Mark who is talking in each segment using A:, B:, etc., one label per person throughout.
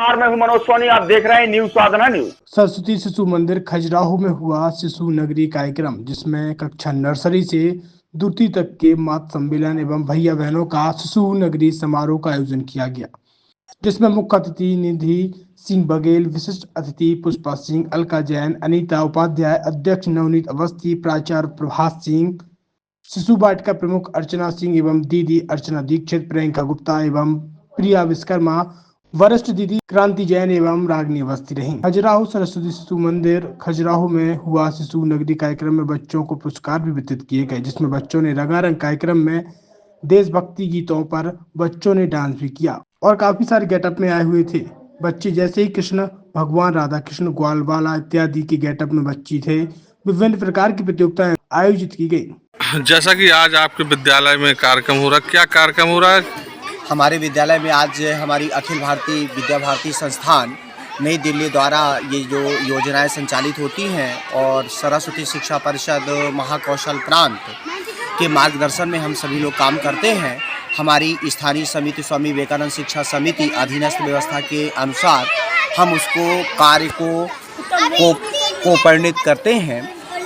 A: मैं हूं मनोज सोनी, आप देख रहे हैं न्यूज साधना न्यूज।
B: सरस्वती शिशु मंदिर खजुराहो में हुआ शिशु नगरी कार्यक्रम, जिसमें कक्षा नर्सरी से द्वितीय तक के मातृ सम्मेलन एवं भैया बहनों का शिशु नगरी समारोह का आयोजन किया गया, जिसमें मुख्य अतिथि निधि सिंह बघेल, विशिष्ट अतिथि पुष्पा सिंह, अलका जैन, अनीता उपाध्याय, अध्यक्ष नवनीत अवस्थी, प्राचार्य प्रभात सिंह, शिशु वाटिका प्रमुख अर्चना सिंह एवं दीदी अर्चना दीक्षित, प्रियंका गुप्ता एवं प्रिया विश्वकर्मा, वरिष्ठ दीदी क्रांति जैन एवं रागनी अवस्थी रहीं। खजुराहो सरस्वती शिशु मंदिर खजुराहो में हुआ शिशु नगरी कार्यक्रम में बच्चों को पुरस्कार भी वितरित किए गए, जिसमें बच्चों ने रंगारंग कार्यक्रम में देशभक्ति गीतों पर बच्चों ने डांस भी किया और काफी सारे गेटअप में आए हुए थे बच्चे, जैसे ही कृष्ण भगवान, राधा कृष्ण, ग्वालवाला इत्यादि के गेटअप में बच्चे थे। विभिन्न प्रकार की प्रतियोगिताएं आयोजित की गई।
C: जैसा कि आज आपके विद्यालय में कार्यक्रम हो रहा है, क्या कार्यक्रम हो रहा है?
D: हमारे विद्यालय में आज हमारी अखिल भारतीय विद्या भारती संस्थान नई दिल्ली द्वारा ये जो योजनाएं संचालित होती हैं और सरस्वती शिक्षा परिषद महाकौशल प्रांत के मार्गदर्शन में हम सभी लोग काम करते हैं। हमारी स्थानीय समिति स्वामी विवेकानंद शिक्षा समिति अधीनस्थ व्यवस्था के अनुसार हम उसको कार्य को परिणित करते हैं।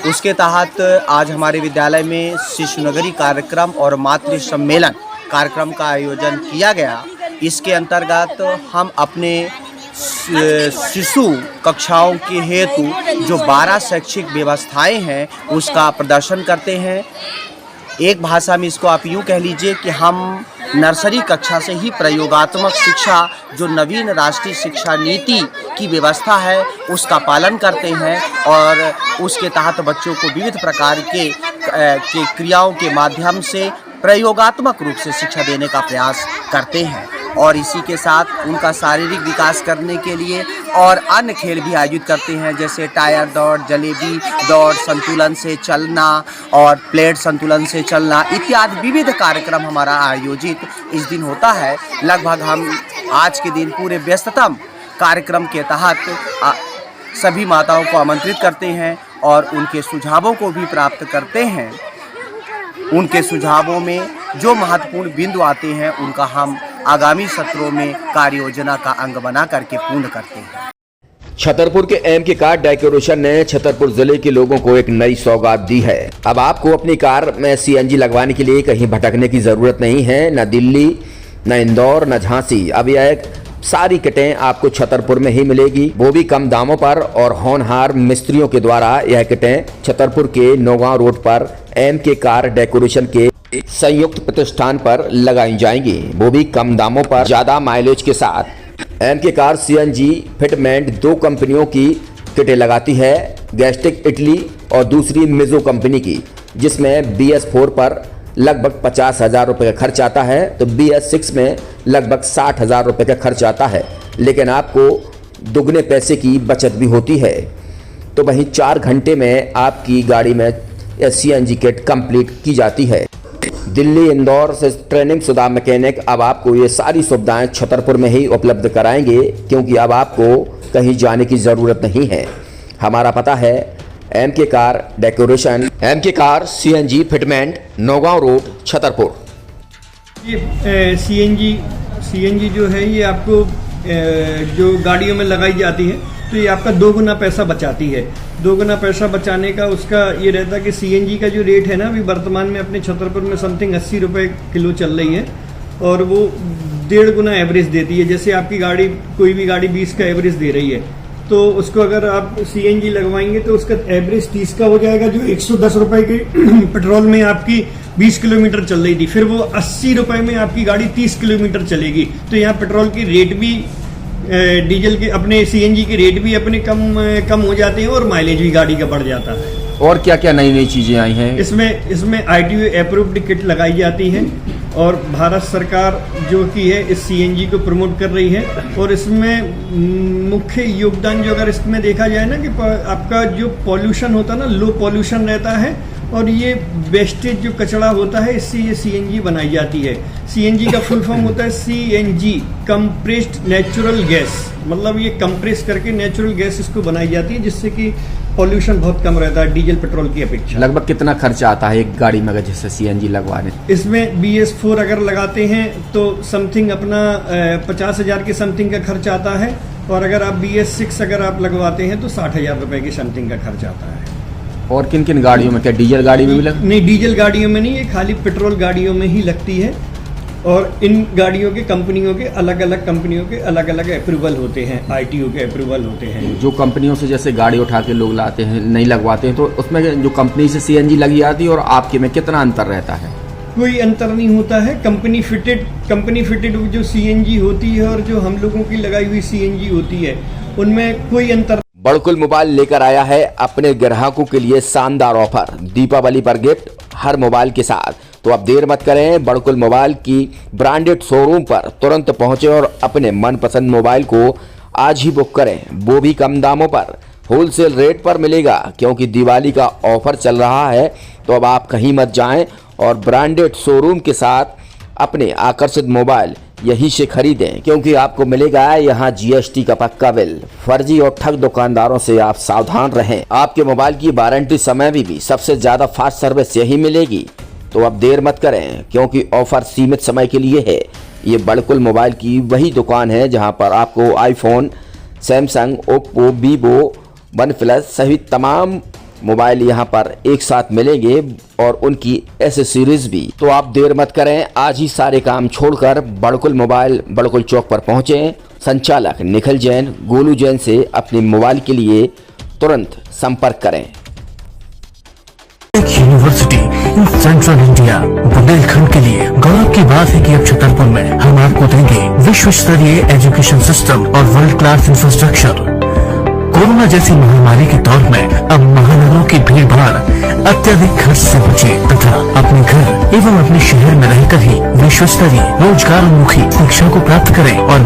D: उसके तहत आज हमारे विद्यालय में शिशु नगरी कार्यक्रम और मातृ सम्मेलन कार्यक्रम का आयोजन किया गया। इसके अंतर्गत हम अपने शिशु कक्षाओं के हेतु जो 12 शैक्षिक व्यवस्थाएं हैं उसका प्रदर्शन करते हैं। एक भाषा में इसको आप यूँ कह लीजिए कि हम नर्सरी कक्षा से ही प्रयोगात्मक शिक्षा, जो नवीन राष्ट्रीय शिक्षा नीति की व्यवस्था है, उसका पालन करते हैं और उसके तहत बच्चों को विविध प्रकार के क्रियाओं के माध्यम से प्रयोगात्मक रूप से शिक्षा देने का प्रयास करते हैं और इसी के साथ उनका शारीरिक विकास करने के लिए और अन्य खेल भी आयोजित करते हैं, जैसे टायर दौड़, जलेबी दौड़, संतुलन से चलना और प्लेट संतुलन से चलना इत्यादि विविध कार्यक्रम हमारा आयोजित इस दिन होता है। लगभग हम आज के दिन पूरे व्यस्ततम कार्यक्रम के तहत सभी माताओं को आमंत्रित करते हैं और उनके सुझावों को भी प्राप्त करते हैं। उनके सुझावों में जो महत्वपूर्ण बिंदु आते हैं उनका हम आगामी सत्रों में कार्य योजना का अंग बना करके पूर्ण करते हैं।
E: छतरपुर के एम के कार डेकोरेशन ने छतरपुर जिले के लोगों को एक नई सौगात दी है। अब आपको अपनी कार में सीएनजी लगवाने के लिए कहीं भटकने की जरूरत नहीं है, न दिल्ली, न इंदौर, न झांसी। अब यह सारी किटें आपको छतरपुर में ही मिलेगी, वो भी कम दामों पर और होनहार मिस्त्रियों के द्वारा। यह किटें छतरपुर के नौगांव रोड पर एम के कार डेकोरेशन के संयुक्त प्रतिष्ठान पर लगाई जाएंगी, वो भी कम दामों पर, ज्यादा माइलेज के साथ। एम के कार सीएनजी फिटमेंट 2 कंपनियों की किटें लगाती है, गैस्टिक इटली और दूसरी मिजो कंपनी की, जिसमें BS4 पर लगभग 50,000 रुपये का खर्च आता है, तो BS6 में लगभग 60,000 रुपये का खर्च आता है, लेकिन आपको दुगने पैसे की बचत भी होती है। तो वहीं 4 घंटे में आपकी गाड़ी में सीएनजी किट कंप्लीट की जाती है। दिल्ली, इंदौर से ट्रेनिंग शुदा मैकेनिक अब आपको ये सारी सुविधाएं छतरपुर में ही उपलब्ध कराएंगे, क्योंकि अब आपको कहीं जाने की ज़रूरत नहीं है। हमारा पता है एम के कार डेकोरेशन, एम के car CNG fitment, Naugaon road, Chhatarpur.
F: ये सीएनजी जो है ये आपको जो गाड़ियों में लगाई जाती है तो ये आपका 2 गुना पैसा बचाती है। 2 गुना पैसा बचाने का उसका ये रहता है कि सीएनजी का जो रेट है ना, अभी वर्तमान में अपने छतरपुर में समथिंग 80 रुपये किलो चल रही है और वो 1.5 गुना एवरेज देती है। जैसे आपकी गाड़ी, कोई भी गाड़ी 20 का एवरेज दे रही है, तो उसको अगर आप सीएनजी लगवाएंगे तो उसका एवरेज 30 का हो जाएगा, जो 110 रुपये के पेट्रोल में आपकी 20 किलोमीटर चल रही थी, फिर वो 80 रुपये में आपकी गाड़ी 30 किलोमीटर चलेगी। तो यहाँ पेट्रोल की रेट भी, डीजल के, अपने सीएनजी के रेट भी अपने कम हो जाते हैं और माइलेज भी गाड़ी का बढ़ जाता है।
E: और क्या क्या नई नई चीज़ें आई हैं?
F: इसमें ITO अप्रूव्ड किट लगाई जाती है और भारत सरकार जो कि है इस सीएनजी को प्रमोट कर रही है। और इसमें मुख्य योगदान जो अगर इसमें देखा जाए ना, कि आपका जो पॉल्यूशन होता है ना, लो पॉल्यूशन रहता है और ये वेस्टेज जो कचरा होता है, इससे ये सीएनजी बनाई जाती है। सीएनजी का फुल फॉर्म होता है CNG, कंप्रेस्ड नेचुरल गैस, मतलब ये कंप्रेस करके नेचुरल गैस इसको बनाई जाती है, जिससे कि पॉल्यूशन बहुत कम रहता है डीजल पेट्रोल की अपेक्षा।
E: लगभग कितना खर्चा आता है एक गाड़ी में अगर जैसे सीएनजी लगवाने?
F: इसमें BS4 अगर लगाते हैं तो समथिंग अपना 50,000 के समथिंग का खर्च आता है, और अगर आप BS6 अगर आप लगवाते हैं तो 60,000 रुपए के समथिंग का खर्च आता है।
E: और किन किन गाड़ियों में, क्या डीजल गाड़ी में भी
F: नहीं, डीजल गाड़ियों में नहीं, ये खाली पेट्रोल गाड़ियों में ही लगती है। और इन गाड़ियों के कंपनियों के अलग अलग अप्रूवल होते हैं, ITO के अप्रूवल होते हैं।
E: जो कंपनियों से जैसे गाड़ी उठा के लोग लाते हैं, नहीं लगवाते हैं, तो उसमें जो कंपनी से सीएनजी लगी आती है और आपके में कितना अंतर रहता है?
F: कोई अंतर नहीं होता है। कंपनी फिटेड जो CNG होती है और जो हम लोगों की लगाई हुई CNG होती है, उनमें कोई अंतर।
E: बड़कुल मोबाइल लेकर आया है अपने ग्राहकों के लिए शानदार ऑफर, दीपावली पर गिफ्ट हर मोबाइल के साथ। तो अब देर मत करें, बड़कुल मोबाइल की ब्रांडेड शोरूम पर तुरंत पहुंचे और अपने मनपसंद मोबाइल को आज ही बुक करें, वो भी कम दामों पर, होलसेल रेट पर मिलेगा, क्योंकि दिवाली का ऑफर चल रहा है। तो अब आप कहीं मत जाएं और ब्रांडेड शोरूम के साथ अपने आकर्षित मोबाइल यहीं से खरीदें, क्योंकि आपको मिलेगा यहाँ GST का पक्का बिल। फर्जी और ठग दुकानदारों से आप सावधान रहें। आपके मोबाइल की वारंटी समय में भी सबसे ज्यादा फास्ट सर्विस यही मिलेगी। तो अब देर मत करें, क्योंकि ऑफर सीमित समय के लिए है। ये बड़कुल मोबाइल की वही दुकान है जहां पर आपको iPhone, Samsung, Oppo, Vivo, OnePlus सहित तमाम मोबाइल यहां पर एक साथ मिलेंगे और उनकी एसेसरीज भी। तो आप देर मत करें, आज ही सारे काम छोड़कर बड़कुल मोबाइल बड़कुल चौक पर पहुंचें। संचालक निखिल जैन, गोलू जैन से अपने मोबाइल के लिए तुरंत संपर्क करें।
G: University in central India Bundelkhand के लिए गौरव की बात है कि अब छतरपुर में हम आपको देंगे विश्व स्तरीय एजुकेशन सिस्टम और वर्ल्ड क्लास इंफ्रास्ट्रक्चर। कोरोना जैसी महामारी के दौर में अब महानगरों की भीड़ भाड़ अत्यधिक खर्च से बचे तथा अपने घर एवं अपने शहर में रहकर ही विश्व स्तरीय रोजगार उन्मुखी शिक्षा को प्राप्त करें और